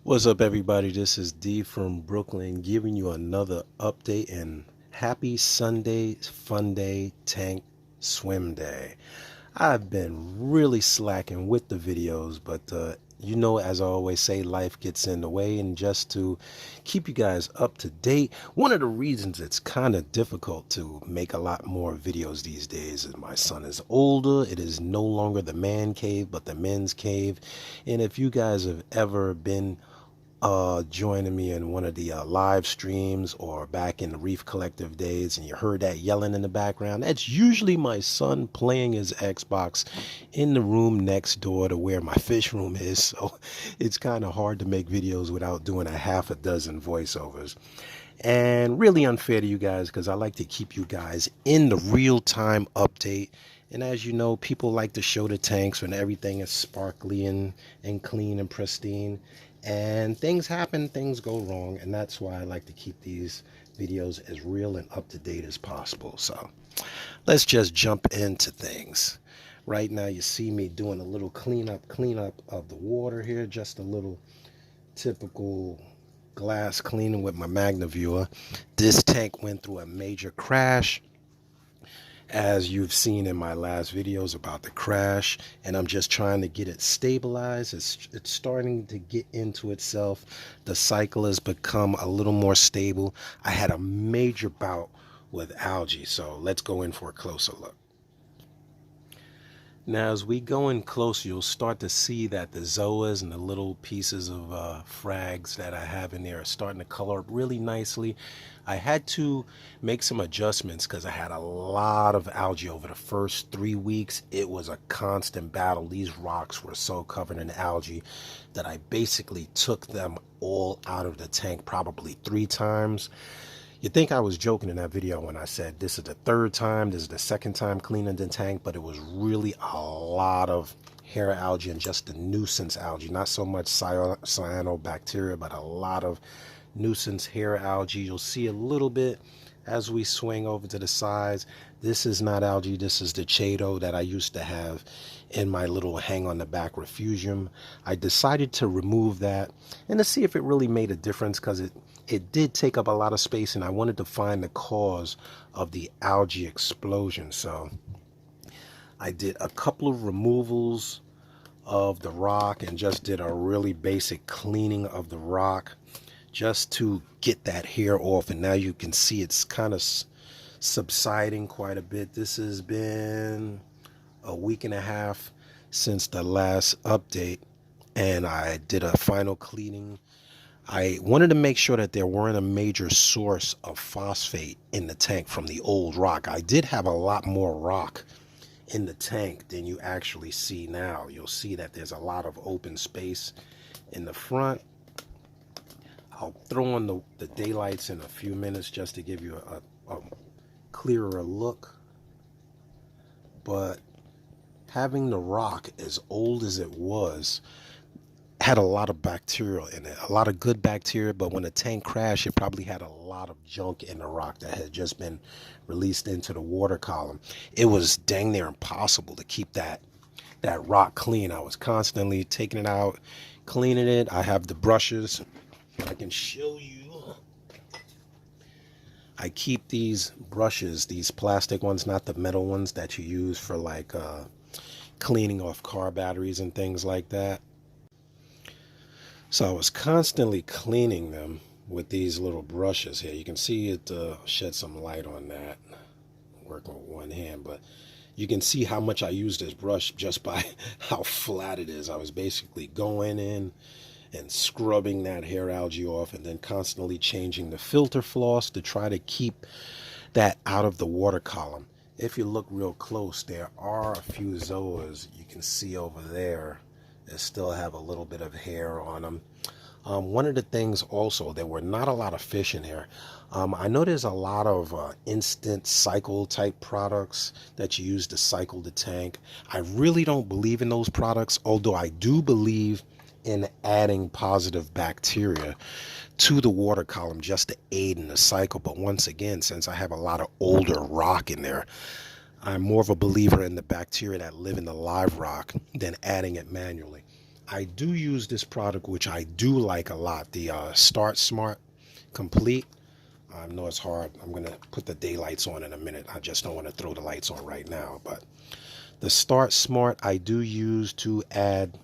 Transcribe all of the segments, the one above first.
What's up, everybody? This is D from Brooklyn giving you another update and happy Sunday, fun day, tank swim day. I've been really slacking with the videos, but as I always say, life gets in the way. And just to keep you guys up to date, one of the reasons it's kind of difficult to make a lot more videos these days is my son is older. It is no longer the man cave, but the men's cave. And if you guys have ever been joining me in one of the live streams or back in the Reef Collective days and you heard that yelling in the background, that's usually my son playing his Xbox in the room next door to where my fish room is. So it's kind of hard to make videos without doing a half a dozen voiceovers. And really unfair to you guys because I like to keep you guys in the real time update. And as you know, people like to show the tanks when everything is sparkly and clean and pristine. And things happen, things go wrong. And that's why I like to keep these videos as real and up to date as possible. So let's just jump into things. Right now, you see me doing a little cleanup of the water here, just a little typical glass cleaning with my Magnaviewer. This tank went through a major crash, as you've seen in my last videos about the crash, and I'm just trying to get it stabilized. It's starting to get into itself. The cycle has become a little more stable. I had a major bout with algae, so let's go in for a closer look. Now, as we go in closer, you'll start to see that the zoas and the little pieces of frags that I have in there are starting to color up really nicely. I had to make some adjustments because I had a lot of algae over the first 3 weeks. It was a constant battle. These rocks were so covered in algae that I basically took them all out of the tank probably 3 times. You think I was joking in that video when I said this is the third time, this is the second time cleaning the tank, but it was really a lot of hair algae and just the nuisance algae. Not so much cyanobacteria, but a lot of nuisance hair algae. You'll see a little bit as we swing over to the sides. This is not algae, this is the chaeto that I used to have in my little hang on the back refugium. I decided to remove that and to see if it really made a difference because it did take up a lot of space and I wanted to find the cause of the algae explosion. So I did a couple of removals of the rock and just did a really basic cleaning of the rock just to get that hair off. And now you can see it's kind of subsiding quite a bit. This has been a week and a half since the last update and I did a final cleaning. I wanted to make sure that there weren't a major source of phosphate in the tank from the old rock. I did have a lot more rock in the tank than you actually see now. You'll see that there's a lot of open space in the front. I'll throw on the daylights in a few minutes just to give you a clearer look. But having the rock as old as it was had a lot of bacteria in it, a lot of good bacteria, but when the tank crashed, it probably had a lot of junk in the rock that had just been released into the water column. It was dang near impossible to keep that rock clean. I was constantly taking it out, cleaning it. I have the brushes. I can show you. I keep these brushes, these plastic ones, not the metal ones that you use for like cleaning off car batteries and things like that. So I was constantly cleaning them with these little brushes here. You can see it shed some light on that. I'm working with one hand, but you can see how much I use this brush just by how flat it is. I was basically going in and scrubbing that hair algae off and then constantly changing the filter floss to try to keep that out of the water column. If you look real close, there are a few zoas you can see over there that still have a little bit of hair on them. One of the things also, there were not a lot of fish in here. I know there's a lot of instant cycle type products that you use to cycle the tank. I really don't believe in those products, although I do believe in adding positive bacteria to the water column just to aid in the cycle. But once again, since I have a lot of older rock in there, I'm more of a believer in the bacteria that live in the live rock than adding it manually. I do use this product, which I do like a lot, the Start Smart Complete. I know it's hard. I'm going to put the daylights on in a minute. I just don't want to throw the lights on right now. But the Start Smart I do use to add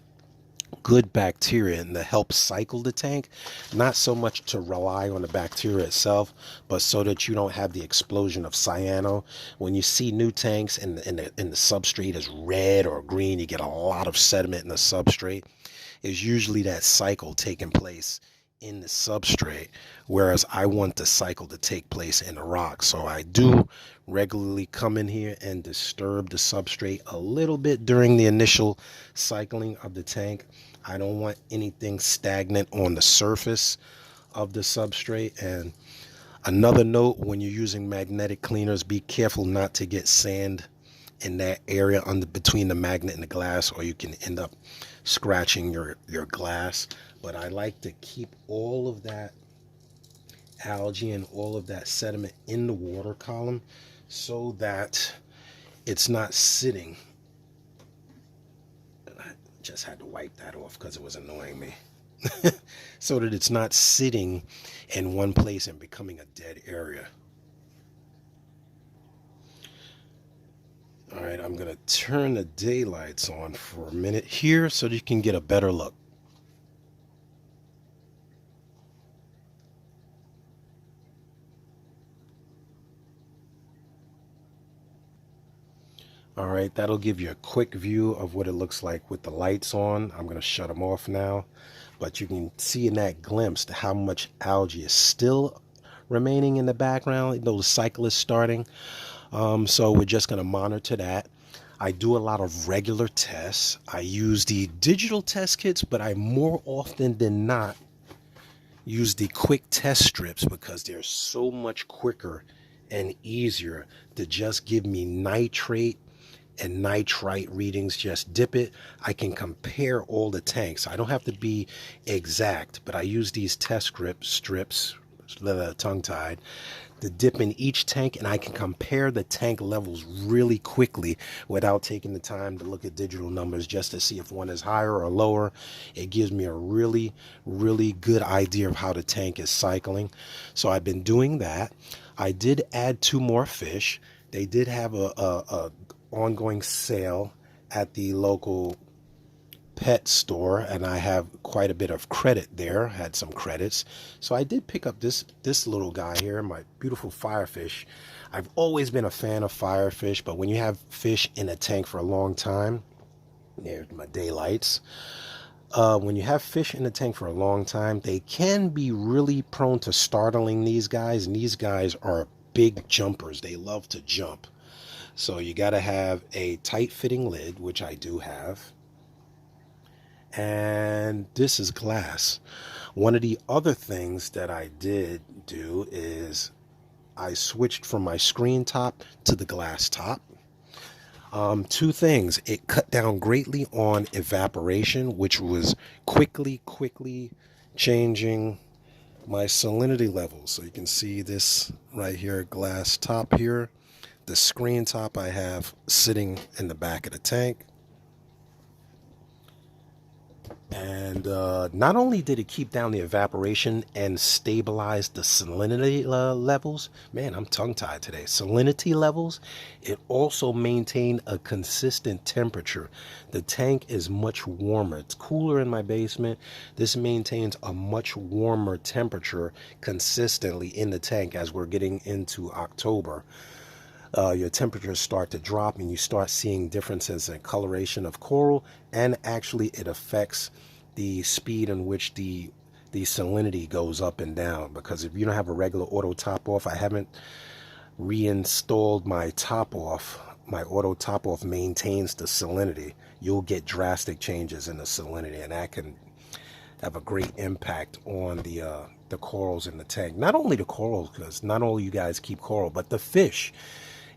good bacteria and to help cycle the tank. Not so much to rely on the bacteria itself, but so that you don't have the explosion of cyano. When you see new tanks and the substrate is red or green, you get a lot of sediment in the substrate. Is usually that cycle taking place in the substrate, whereas I want the cycle to take place in the rock. So I do regularly come in here and disturb the substrate a little bit during the initial cycling of the tank. I don't want anything stagnant on the surface of the substrate. And another note, when you're using magnetic cleaners, be careful not to get sand in that area under between the magnet and the glass, or you can end up scratching your glass. But I like to keep all of that algae and all of that sediment in the water column so that it's not sitting. I just had to wipe that off because it was annoying me. So that it's not sitting in one place and becoming a dead area. All right, I'm going to turn the daylights on for a minute here so that you can get a better look. All right, that'll give you a quick view of what it looks like with the lights on. I'm going to shut them off now, but you can see in that glimpse how much algae is still remaining in the background, though the cycle is starting. So we're just going to monitor that. I do a lot of regular tests. I use the digital test kits, but I more often than not use the quick test strips because they're so much quicker and easier to just give me nitrate and nitrite readings. Just dip it. I can compare all the tanks. I don't have to be exact, but I use these test strips, tongue-tied, to dip in each tank, and I can compare the tank levels really quickly without taking the time to look at digital numbers just to see if one is higher or lower. It gives me a really, really good idea of how the tank is cycling. So I've been doing that. I did add 2 more fish. They did have a ongoing sale at the local pet store, and I have quite a bit of credit there. Had some credits, so I did pick up this little guy here, my beautiful firefish. I've always been a fan of firefish, but when you have fish in a tank for a long time, there's my daylights. When you have fish in the tank for a long time, they can be really prone to startling these guys, and these guys are big jumpers. They love to jump. So you got to have a tight fitting lid, which I do have. And this is glass. One of the other things that I did do is I switched from my screen top to the glass top. 2 things. It cut down greatly on evaporation, which was quickly changing my salinity levels. So you can see this right here, glass top here. The screen top I have sitting in the back of the tank. And not only did it keep down the evaporation and stabilize the salinity levels, man, I'm tongue-tied today, salinity levels, it also maintained a consistent temperature. The tank is much warmer. It's cooler in my basement. This maintains a much warmer temperature consistently in the tank as we're getting into October. Your temperatures start to drop and you start seeing differences in coloration of coral, and actually it affects the speed in which the salinity goes up and down. Because if you don't have a regular auto top off, I haven't reinstalled my top off. My auto top off maintains the salinity. You'll get drastic changes in the salinity, and that can have a great impact on the corals in the tank. Not only the corals, because not only you guys keep coral, but the fish.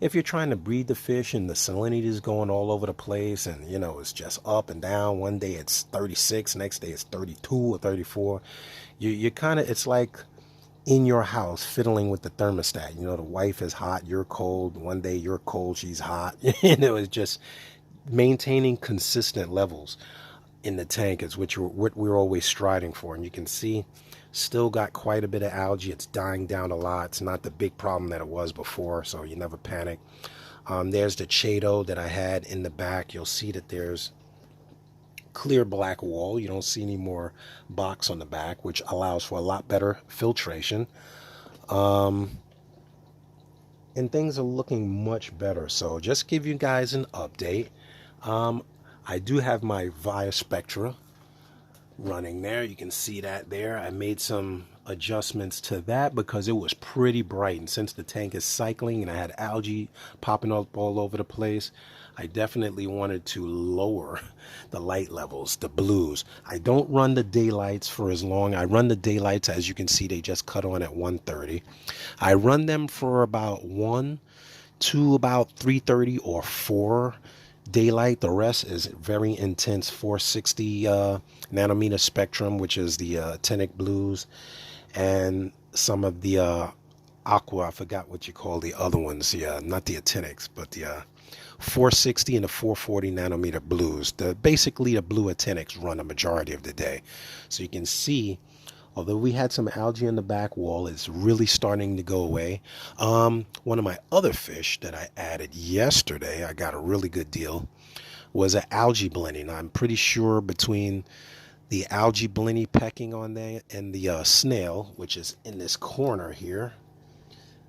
If you're trying to breed the fish and the salinity is going all over the place, and you know it's just up and down, one day it's 36, next day it's 32 or 34, you kind of, it's like in your house fiddling with the thermostat. You know, the wife is hot, you're cold, one day you're cold, she's hot. You know, it's just maintaining consistent levels. in the tank is what we're always striding for. And you can see still got quite a bit of algae. It's dying down a lot. It's not the big problem that it was before, so you never panic. There's the Chaeto that I had in the back. You'll see that there's clear black wall. You don't see any more box on the back, which allows for a lot better filtration. And things are looking much better. So just give you guys an update. I do have my Via Spectra running there. You can see that there. I made some adjustments to that because it was pretty bright, and since the tank is cycling and I had algae popping up all over the place, I definitely wanted to lower the light levels, the blues. I don't run the daylights for as long. I run the daylights, as you can see, they just cut on at 1:30. I run them for about 1 to about 3:30 or 4 daylight. The rest is very intense 460 nanometer spectrum, which is the actinic blues, and some of the aqua. I forgot what you call the other ones. Yeah, not the actinics, but the 460 and the 440 nanometer blues. Basically the blue actinics run a majority of the day. So you can see, although we had some algae in the back wall, it's really starting to go away. One of my other fish that I added yesterday, I got a really good deal, was an algae blending. I'm pretty sure between the algae blenny pecking on there and the snail, which is in this corner here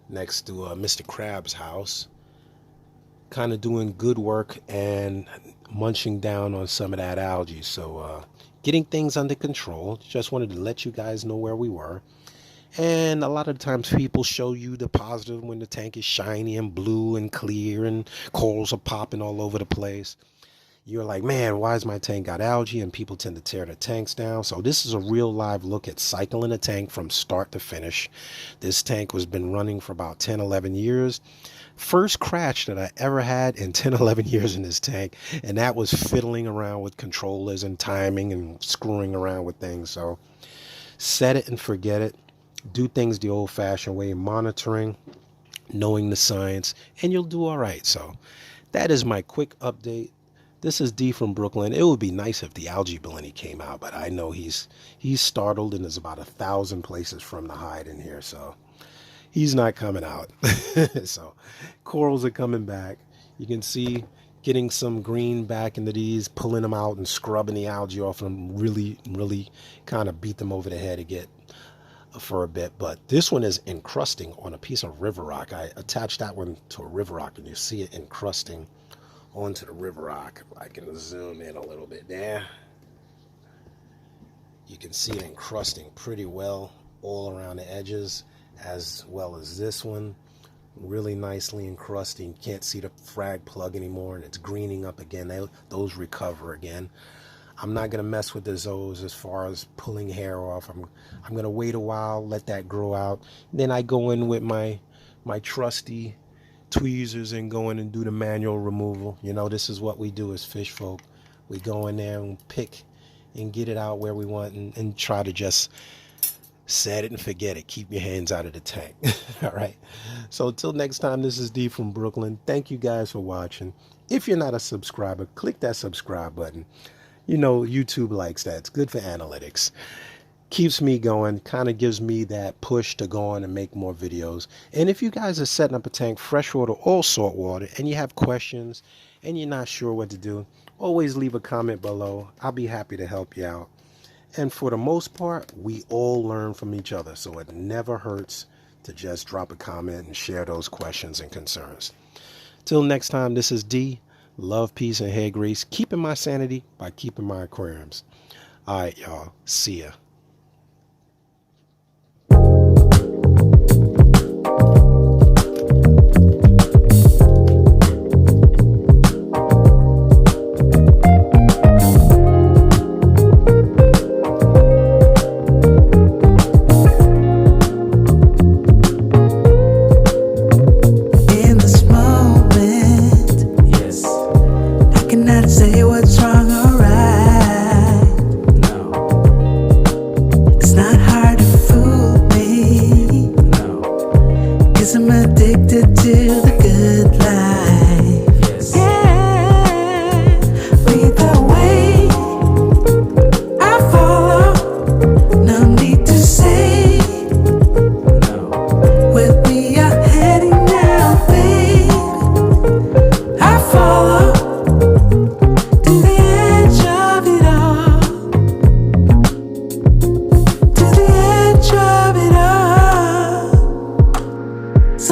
next to Mr. Crab's house, kind of doing good work and munching down on some of that algae. So getting things under control. Just wanted to let you guys know where we were. And a lot of times people show you the positive when the tank is shiny and blue and clear and corals are popping all over the place. You're like, man, why is my tank got algae? And people tend to tear the tanks down. So this is a real live look at cycling a tank from start to finish. This tank was been running for about 10, 11 years. First crash that I ever had in 10, 11 years in this tank. And that was fiddling around with controllers and timing and screwing around with things. So set it and forget it. Do things the old fashioned way, monitoring, knowing the science, and you'll do all right. So that is my quick update. This is D from Brooklyn. It would be nice if the algae blenny came out, but I know he's startled and there's about 1,000 places for him to hide in here, so he's not coming out. So corals are coming back. You can see getting some green back into these, pulling them out and scrubbing the algae off them. Really, really kind of beat them over the head to get for a bit. But this one is encrusting on a piece of river rock. I attached that one to a river rock and you see it encrusting onto the river rock. I can zoom in a little bit there. You can see it encrusting pretty well all around the edges, as well as this one. Really nicely encrusting. You can't see the frag plug anymore, and it's greening up again. Those recover again. I'm not gonna mess with the zoas as far as pulling hair off. I'm gonna wait a while, let that grow out. Then I go in with my trusty tweezers and go in and do the manual removal. You know, this is what we do as fish folk. We go in there and pick and get it out where we want, and try to just set it and forget it. Keep your hands out of the tank. All right. So until next time, this is D from Brooklyn. Thank you guys for watching. If you're not a subscriber, click that subscribe button. You know, YouTube likes that. It's good for analytics. Keeps me going, kind of gives me that push to go on and make more videos. And if you guys are setting up a tank, freshwater or saltwater, and you have questions and you're not sure what to do, always leave a comment below. I'll be happy to help you out. And for the most part, we all learn from each other, so it never hurts to just drop a comment and share those questions and concerns. Till next time, this is D. Love, peace, and hair grease. Keeping my sanity by keeping my aquariums. All right, y'all. See ya. Say what's wrong or right. No.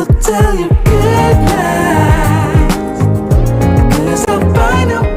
I'll tell you good night, 'cause I'll find out